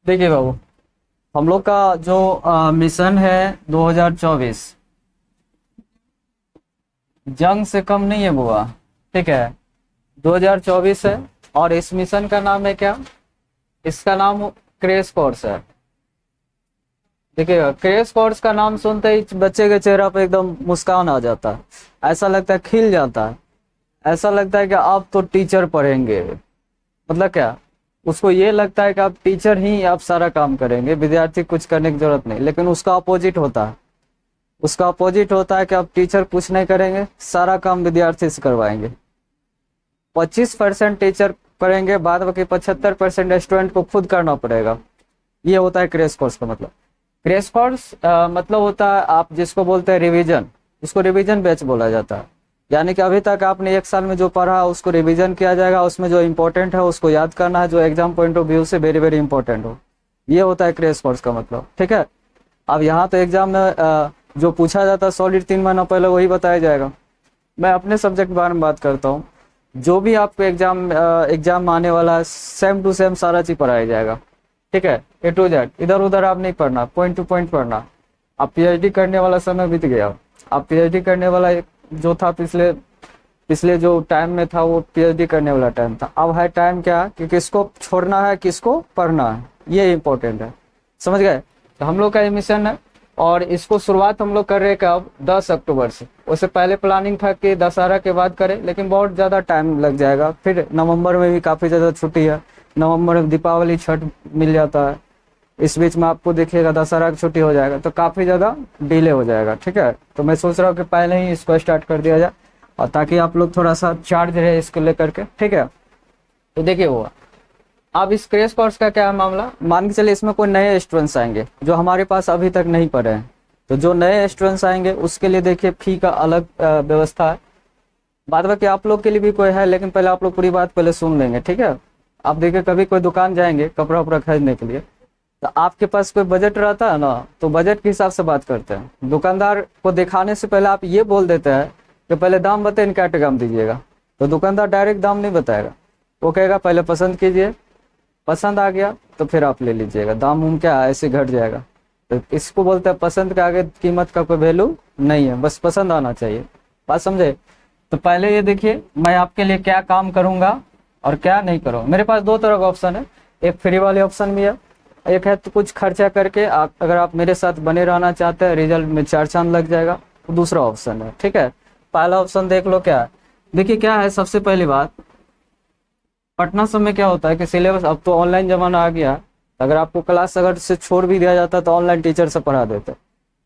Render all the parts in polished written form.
देखिए बाबू, हम लोग का जो मिशन है 2024 जंग से कम नहीं है बुआ। ठीक है, 2024 है और इस मिशन का नाम है क्या? इसका नाम क्रेश कोर्स है। देखिएगा, क्रेश कोर्स का नाम सुनते ही बच्चे के चेहरा पे एकदम मुस्कान आ जाता है, ऐसा लगता है खिल जाता है, ऐसा लगता है कि आप तो टीचर पढ़ेंगे। मतलब क्या, उसको ये लगता है कि आप टीचर ही आप सारा काम करेंगे, विद्यार्थी कुछ करने की जरूरत नहीं। लेकिन उसका अपोजिट होता है, उसका अपोजिट होता है कि आप टीचर कुछ नहीं करेंगे, सारा काम विद्यार्थी से करवाएंगे। 25% टीचर करेंगे, बाद बाकी 75% स्टूडेंट को खुद करना पड़ेगा। ये होता है क्रैश कोर्स का मतलब। क्रैश कोर्स मतलब होता है आप जिसको बोलते हैं रिवीजन, इसको रिवीजन बैच बोला जाता है। यानी कि अभी तक आपने एक साल में जो पढ़ा उसको रिवीजन किया जाएगा, उसमें जो इम्पोर्टेंट है उसको याद करना है, जो एग्जाम पॉइंट ऑफ व्यू से वेरी वेरी इंपॉर्टेंट हो। ये होता है क्रैश कोर्स का मतलब। ठीक है, अब यहाँ तो एग्जाम में जो पूछा जाता है सॉलिड 3 महीना पहले वही बताया जाएगा। मैं अपने सब्जेक्ट के बारे में बात करता हूँ। जो भी आपको एग्जाम आने वाला है सेम टू सेम सारा चीज पढ़ाया जाएगा। ठीक है, ए टू जेड, इधर उधर आप नहीं पढ़ना, पॉइंट टू पॉइंट पढ़ना। आप पीएचडी करने वाला समय बीत गया। आप पीएचडी करने वाला जो था पिछले पिछले जो टाइम में था वो पीएचडी करने वाला टाइम था। अब है टाइम क्या कि किसको छोड़ना है, किसको पढ़ना है, ये इंपॉर्टेंट है। समझ गए? तो हम लोग का ये मिशन है और इसको शुरुआत हम लोग कर रहे हैं कब? 10 अक्टूबर से। उससे पहले प्लानिंग था कि दशहरा के बाद करें, लेकिन बहुत ज़्यादा टाइम लग जाएगा। फिर नवंबर में भी काफ़ी ज़्यादा छुट्टी है, नवंबर में दीपावली छठ मिल जाता है, इस बीच में आपको देखिएगा दशहरा की छुट्टी हो जाएगा, तो काफ़ी ज़्यादा डिले हो जाएगा। ठीक है, तो मैं सोच रहा हूँ कि पहले ही इसको स्टार्ट कर दिया जाए और ताकि आप लोग थोड़ा सा चार्ज रहे इसको लेकर के। ठीक है, तो देखिए हुआ अब इस क्रैश कोर्स का क्या मामला, मान के चलिए इसमें कोई नए स्टूडेंट्स आएंगे जो हमारे पास अभी तक नहीं पढ़े हैं। तो जो नए स्टूडेंट्स आएंगे उसके लिए देखिए फी का अलग व्यवस्था है। बाद बाकी आप लोग के लिए भी कोई है, लेकिन पहले आप लोग पूरी बात पहले सुन लेंगे। ठीक है, आप देखिए कभी कोई दुकान जाएंगे कपड़ा उपड़ा खरीदने के लिए, तो आपके पास कोई बजट रहता है ना, तो बजट के हिसाब से बात करते हैं। दुकानदार को दिखाने से पहले आप ये बोल देते हैं कि पहले दाम बताए, क्या दाम दीजिएगा। तो दुकानदार डायरेक्ट दाम नहीं बताएगा, वो कहेगा पहले पसंद कीजिए, पसंद आ गया तो फिर आप ले लीजिएगा, दाम उम क्या ऐसे घट जाएगा। तो इसको बोलते हैं पसंद के आगे कीमत का कोई वैल्यू नहीं है, बस पसंद आना चाहिए। बात समझे? तो पहले ये देखिए मैं आपके लिए क्या काम करूंगा और क्या नहीं करूँगा। मेरे पास दो तरह का ऑप्शन है, एक फ्री वाले ऑप्शन भी है, एक है तो कुछ खर्चा करके आप अगर आप मेरे साथ बने रहना चाहते हैं, रिजल्ट में 4 चांद लग जाएगा, तो दूसरा ऑप्शन है। ठीक है, पहला ऑप्शन देख लो क्या है। देखिए क्या है, सबसे पहली बात पटना समय क्या होता है कि सिलेबस अब तो ऑनलाइन जमाना आ गया। अगर आपको क्लास अगर से छोड़ भी दिया जाता तो ऑनलाइन टीचर से पढ़ा देते।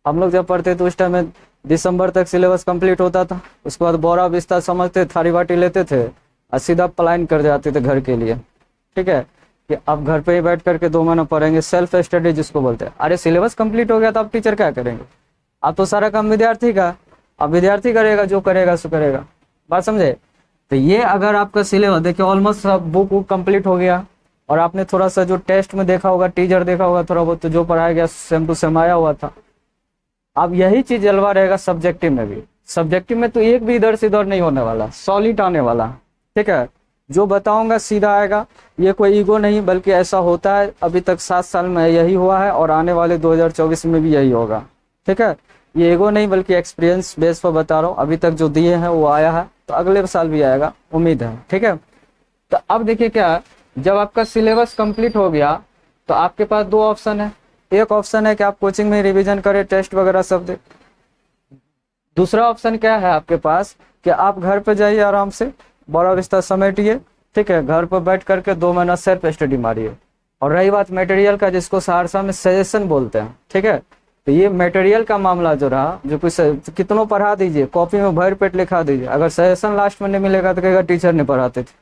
हम लोग जब पढ़ते तो उस टाइम में दिसंबर तक सिलेबस कंप्लीट होता था, उसके बाद बोरा बिस्तर समझते, थारी बाटी लेते थे और सीधा पलायन कर जाते थे घर के लिए। ठीक है, कि अब घर पे ही बैठ करके 2 महीना पढ़ेंगे, सेल्फ स्टडी जिसको बोलते हैं। अरे सिलेबस कंप्लीट हो गया तो अब टीचर क्या करेंगे? अब तो सारा काम विद्यार्थी का, अब विद्यार्थी करेगा, जो करेगा सो करेगा। बात समझे? तो ये अगर आपका सिलेबस देखिए ऑलमोस्ट सब बुक कंप्लीट हो गया और आपने थोड़ा सा जो टेस्ट में देखा होगा, टीचर देखा होगा थोड़ा बहुत, तो जो पढ़ाया गया सेम टू सेम आया हुआ था। अब यही चीज जलवा रहेगा सब्जेक्टिव में भी। सब्जेक्टिव में तो एक भी इधर से इधर नहीं होने वाला, सॉलिड आने वाला। ठीक है, जो बताऊंगा सीधा आएगा, ये कोई ईगो नहीं, बल्कि ऐसा होता है अभी तक 7 साल में यही हुआ है और आने वाले 2024 में भी यही होगा। ठीक है, ये ईगो नहीं बल्कि एक्सपीरियंस बेस पर बता रहा हूँ, अभी तक जो दिए हैं वो आया है, तो अगले साल भी आएगा, उम्मीद है। ठीक है, तो अब देखिए क्या है, जब आपका सिलेबस कंप्लीट हो गया तो आपके पास 2 ऑप्शन है। एक ऑप्शन है कि आप कोचिंग में रिवीजन करें, टेस्ट वगैरह सब दे। दूसरा ऑप्शन क्या है आपके पास कि आप घर पे जाइए, आराम से बड़ा बिस्तर समेटिए। ठीक है, घर पर बैठ करके 2 महीना सेल्फ स्टडी मारिए। और रही बात मटेरियल का, जिसको सहरसा में सजेशन बोलते हैं, ठीक है, तो ये मटेरियल का मामला जो रहा, जो कुछ कितनों पढ़ा दीजिए, कॉपी में भर पेट लिखा दीजिए, अगर सजेशन लास्ट में नहीं मिलेगा तो कहेगा टीचर नहीं पढ़ाते थे।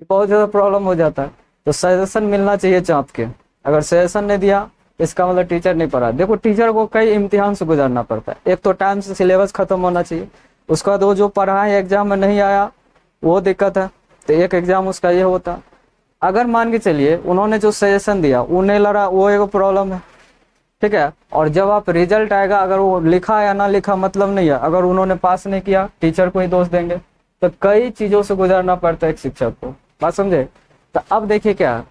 बहुत ज़्यादा प्रॉब्लम हो जाता है। तो सजेशन मिलना चाहिए चाँप के। अगर सजेशन नहीं दिया इसका मतलब टीचर नहीं पढ़ा। देखो टीचर को कई इम्तिहान से गुजरना पड़ता है। एक तो टाइम से सिलेबस खत्म होना चाहिए, उसके बाद वो जो पढ़ा है एग्जाम में नहीं आया वो दिक्कत है, तो एक एग्जाम उसका ये होता। अगर मान के चलिए उन्होंने जो सजेशन दिया वो नहीं लड़ा, वो एक प्रॉब्लम है। ठीक है, और जब आप रिजल्ट आएगा, अगर वो लिखा या ना लिखा मतलब नहीं है, अगर उन्होंने पास नहीं किया टीचर को ही दोष देंगे। तो कई चीज़ों से गुजरना पड़ता है एक शिक्षक को। बात समझे? तो अब देखिए क्या,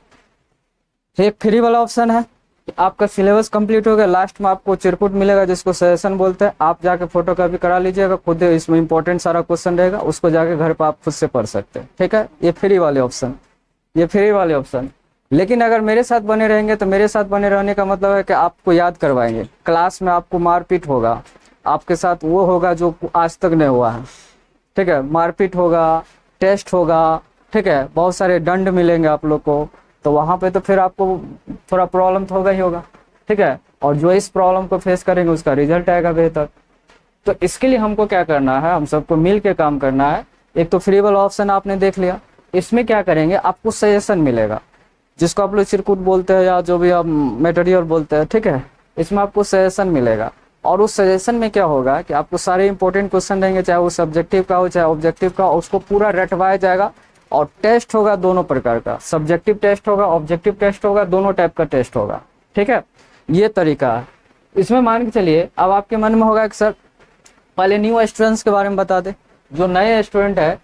तो एक फ्री वाला ऑप्शन है कि आपका सिलेबस कंप्लीट हो गया, लास्ट में आपको चिरकुट मिलेगा जिसको सजेशन बोलते हैं, आप जाके फोटो कॉपी करा लीजिएगा खुद, इसमें इंपॉर्टेंट सारा क्वेश्चन रहेगा, उसको जाके घर पर आप खुद से पढ़ सकते हैं। ठीक है, ये फ्री वाले ऑप्शन, ये फ्री वाले ऑप्शन। लेकिन अगर मेरे साथ बने रहेंगे तो मेरे साथ बने रहने का मतलब है कि आपको याद करवाएंगे, क्लास में आपको मारपीट होगा, आपके साथ वो होगा जो आज तक नहीं हुआ है। ठीक है, मारपीट होगा, टेस्ट होगा, ठीक है, बहुत सारे दंड मिलेंगे आप लोग को, तो वहाँ पे तो फिर आपको थोड़ा प्रॉब्लम तो होगा ही होगा। ठीक है, और जो इस प्रॉब्लम को फेस करेंगे उसका रिजल्ट आएगा बेहतर। तो इसके लिए हमको क्या करना है, हम सबको मिल के काम करना है। एक तो फ्री वाला ऑप्शन आपने देख लिया, इसमें क्या करेंगे, आपको सजेशन मिलेगा जिसको आप लोग चिरकुट बोलते हैं या जो भी आप मटेरियल बोलते हैं। ठीक है, इसमें आपको सजेशन मिलेगा, और उस सजेशन में क्या होगा कि आपको सारे इंपॉर्टेंट क्वेश्चन रहेंगे, चाहे वो सब्जेक्टिव का हो चाहे ऑब्जेक्टिव का, उसको पूरा रटवाया जाएगा। और टेस्ट होगा दोनों प्रकार का, सब्जेक्टिव टेस्ट होगा, ऑब्जेक्टिव टेस्ट होगा, दोनों टाइप का टेस्ट होगा। ठीक है, ये तरीका है। इसमें मान के चलिए अब आपके मन में होगा कि सर पहले न्यू स्टूडेंट्स के बारे में बता दे, जो नए स्टूडेंट है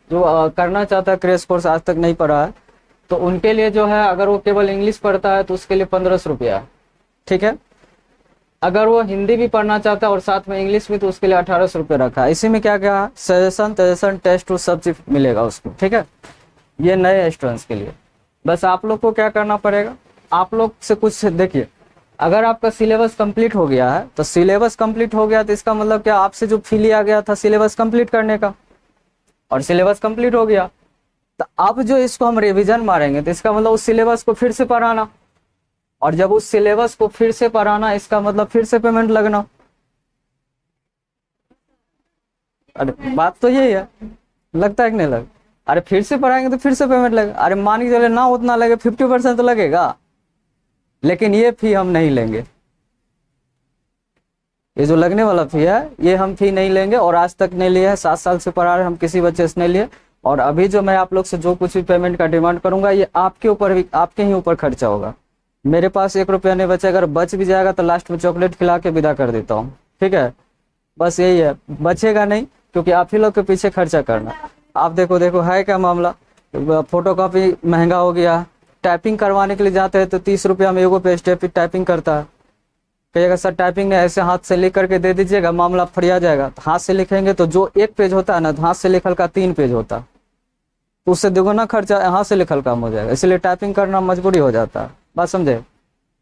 जो करना चाहता है क्रैश कोर्स, आज तक नहीं पढ़ा है, तो उनके लिए जो है अगर वो केवल इंग्लिश पढ़ता है तो उसके लिए 1500 रुपया है। ठीक है, अगर वो हिंदी भी पढ़ना चाहता है और साथ में इंग्लिश भी तो उसके लिए 1800 रुपये रखा है। इसी में क्या क्या सजेशन तजेशन टेस्ट सब चीज मिलेगा उसको। ठीक है, ये नए स्टूडेंट्स के लिए। बस आप लोग को क्या करना पड़ेगा, आप लोग से कुछ देखिए, अगर आपका सिलेबस कंप्लीट हो गया है तो सिलेबस कंप्लीट हो गया तो इसका मतलब क्या, आपसे जो फी लिया गया था सिलेबस कंप्लीट करने का, और सिलेबस कंप्लीट हो गया तो अब जो इसको हम रिवीजन मारेंगे तो इसका मतलब उस सिलेबस को फिर से पढ़ाना, और जब उस सिलेबस को फिर से पढ़ाना इसका मतलब फिर से पेमेंट लगना। अरे बात तो यही है, लगता है कि नहीं लग, अरे फिर से पढ़ाएंगे तो फिर से पेमेंट लगेगा। अरे मान के चले ना उतना लगे, 50% तो लगेगा, लेकिन ये फी हम नहीं लेंगे, ये जो लगने वाला फी है ये हम फी नहीं लेंगे, और आज तक नहीं लिए है, 7 साल से पढ़ा रहे हम, किसी बच्चे से नहीं लिए। और अभी जो मैं आप लोग से जो कुछ भी पेमेंट का डिमांड करूंगा ये आपके ऊपर भी, आपके ही ऊपर खर्चा होगा। मेरे पास 1 रुपया नहीं बचा, अगर बच भी जाएगा तो लास्ट में चॉकलेट खिला के विदा कर देता हूँ। ठीक है, बस यही है, बचेगा नहीं, क्योंकि आप ही लोग के पीछे खर्चा करना। आप देखो देखो है क्या मामला, फोटो कॉपी महंगा हो गया, टाइपिंग करवाने के लिए जाते हैं तो 30 रुपया में एगो पेज टाइपिंग करता है। कहिएगा सर टाइपिंग ने ऐसे हाथ से लिख करके दे दीजिएगा, मामला फरिया जाएगा। तो हाथ से लिखेंगे तो जो 1 पेज होता है ना, हाथ से लिखल का 3 पेज होता, तो उससे दोगुना खर्चा हाथ से लिखल काम हो जाएगा, इसलिए टाइपिंग करना मजबूरी हो जाता है। बात समझे।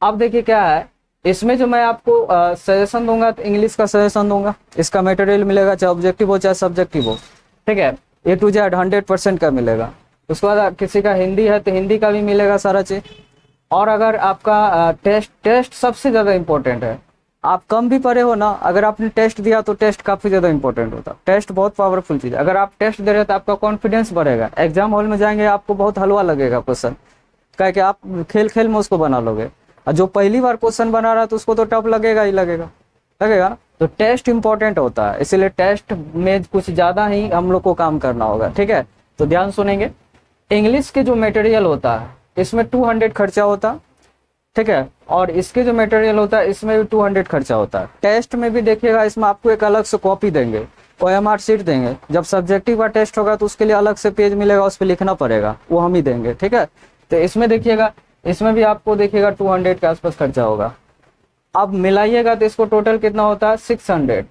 अब देखिए क्या है, इसमें जो मैं आपको सजेशन दूंगा तो इंग्लिश का सजेशन दूंगा, इसका मटेरियल मिलेगा, चाहे ऑब्जेक्टिव हो चाहे सब्जेक्टिव हो। ठीक है, A to Z 100% का मिलेगा। उसके बाद किसी का हिंदी है तो हिंदी का भी मिलेगा सारा चीज। और अगर आपका टेस्ट सबसे ज्यादा इंपॉर्टेंट है, आप कम भी पढ़े हो ना, अगर आपने टेस्ट दिया तो टेस्ट काफी ज्यादा इंपॉर्टेंट होता है। टेस्ट बहुत पावरफुल चीज है, अगर आप टेस्ट दे रहे हो तो आपका कॉन्फिडेंस बढ़ेगा। एग्जाम हॉल में जाएंगे आपको बहुत हलवा लगेगा क्वेश्चन, क्या कि आप खेल खेल में उसको बना लोगे, और जो पहली बार क्वेश्चन बना रहा है तो उसको तो टफ लगेगा ही लगेगा ना। तो टेस्ट इंपॉर्टेंट होता है, इसीलिए टेस्ट में कुछ ज्यादा ही हम लोग को काम करना होगा। ठीक है, तो ध्यान सुनेंगे। इंग्लिश के जो मटेरियल होता है इसमें 200 खर्चा होता है। ठीक है, और इसके जो मटेरियल होता है इसमें भी 200 खर्चा होता है। टेस्ट में भी देखिएगा, इसमें आपको एक अलग से कॉपी देंगे, OMR शीट देंगे। जब सब्जेक्टिव का टेस्ट होगा तो उसके लिए अलग से पेज मिलेगा, उस पर लिखना पड़ेगा, वो हम ही देंगे। ठीक है, तो इसमें देखिएगा, इसमें भी आपको देखिएगा 200 के आसपास खर्चा होगा। अब मिलाइएगा तो इसको टोटल कितना होता है 600।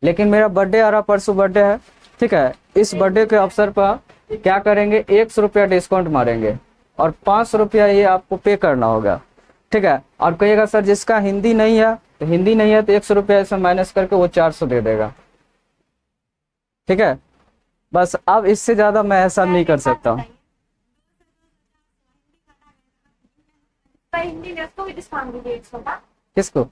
लेकिन मेरा बर्थडे आ रहा, परसों बर्थडे है। ठीक है, इस बर्थडे के अवसर पर क्या करेंगे, 100 रुपया डिस्काउंट मारेंगे और 500 रुपया ये आपको पे करना होगा। ठीक है, और कहिएगा सर जिसका हिंदी नहीं है तो हिंदी नहीं है तो 100 रुपया ऐसे माइनस करके वो 400 दे देगा। ठीक है, बस अब इससे ज्यादा मैं ऐसा नहीं कर सकता हूँ। किसको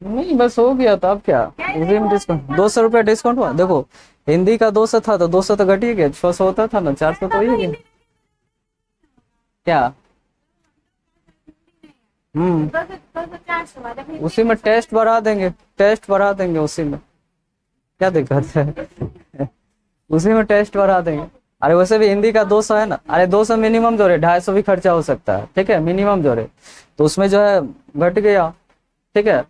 नहीं, बस हो गया था, अब क्या उसी में डिस्काउंट 200 रुपया डिस्काउंट हुआ। देखो हिंदी का 200 था तो 200 तो घट ही गया, 600 होता था ना, 400 तो ही गया क्या। उसी में टेस्ट बढ़ा देंगे, टेस्ट बढ़ा देंगे उसी में, क्या दिक्कत है उसी में टेस्ट बढ़ा देंगे। अरे वैसे भी हिंदी का 200 है ना, अरे 200 मिनिमम जोड़े, 250 भी खर्चा हो सकता है। ठीक है, मिनिमम जोड़े तो उसमें जो है घट गया। ठीक है,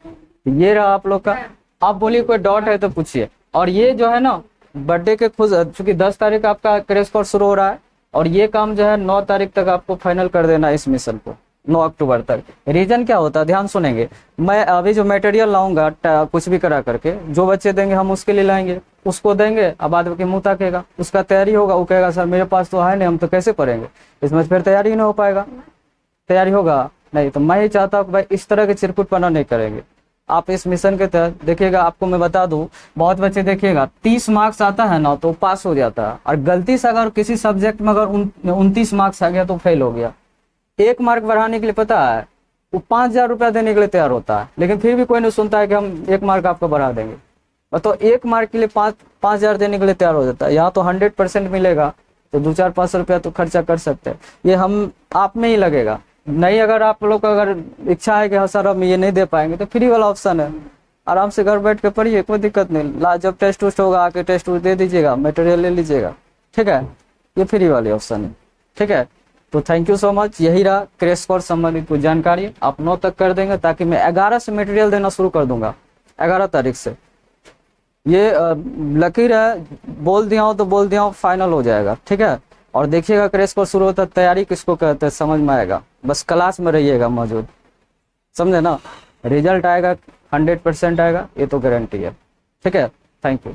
ये रहा आप लोग का। आप बोलिए कोई डाउट है तो पूछिए। और ये जो है ना बर्थडे के खुद, चूंकि 10 तारीख आपका क्रैश कोर्स शुरू हो रहा है, और ये काम जो है 9 तारीख तक आपको फाइनल कर देना है इस मिशन को, 9 अक्टूबर तक। रीजन क्या होता है, ध्यान सुनेंगे। मैं अभी जो मटेरियल लाऊंगा कुछ भी करा करके, जो बच्चे देंगे हम उसके लिए लाएंगे, उसको देंगे, अब बाद में मुंह ताकेगा, उसका तैयारी होगा, वो कहेगा सर मेरे पास तो है नहीं, हम तो कैसे पढ़ेंगे, इसमें फिर तैयारी ही नहीं हो पाएगा, तैयारी होगा नहीं। तो मैं ही चाहता हूँ भाई इस तरह के चिरकुटपना नहीं करेंगे। आप इस मिशन के तहत देखिएगा, आपको मैं बता दूं, बहुत बच्चे देखिएगा 30 मार्क्स आता है ना तो पास हो जाता है, और गलती से अगर किसी सब्जेक्ट में अगर 29 मार्क्स आ गया तो फेल हो गया। 1 मार्क बढ़ाने के लिए पता है वो 5,000 रुपया देने के लिए तैयार होता है, लेकिन फिर भी कोई नहीं सुनता है कि हम 1 मार्क आपको बढ़ा देंगे। तो 1 मार्क के लिए 5,000 देने के लिए तैयार हो जाता है। यहाँ तो 100% मिलेगा, तो 2-4-500 रुपया तो खर्चा कर सकते हैं। ये हम आप में ही लगेगा नहीं। अगर आप लोग को अगर इच्छा है कि हाँ सर हम ये नहीं दे पाएंगे, तो फ्री वाला ऑप्शन है, आराम से घर बैठ के पढ़िए, कोई दिक्कत नहीं। जब टेस्ट उस्ट होगा आके टेस्ट उस्ट दे दीजिएगा, मटेरियल ले लीजिएगा, ठीक है। ये फ्री वाली ऑप्शन है, ठीक है। तो थैंक यू सो मच। यही रहा क्रैश कोर्स संबंधित कुछ जानकारी। आप 9 तक कर देंगे, ताकि मैं 11 से मटेरियल देना शुरू कर दूंगा, 11 तारीख से। ये लकीर है, बोल दिया हूँ तो बोल दिया हूँ, फाइनल हो जाएगा, ठीक है। और देखिएगा क्रैश कोर्स शुरू होता है, तैयारी किसको कहते हैं समझ में आएगा, बस क्लास में रहिएगा मौजूद, समझे ना। रिजल्ट आएगा 100% आएगा, ये तो गारंटी है, ठीक है। Thank you.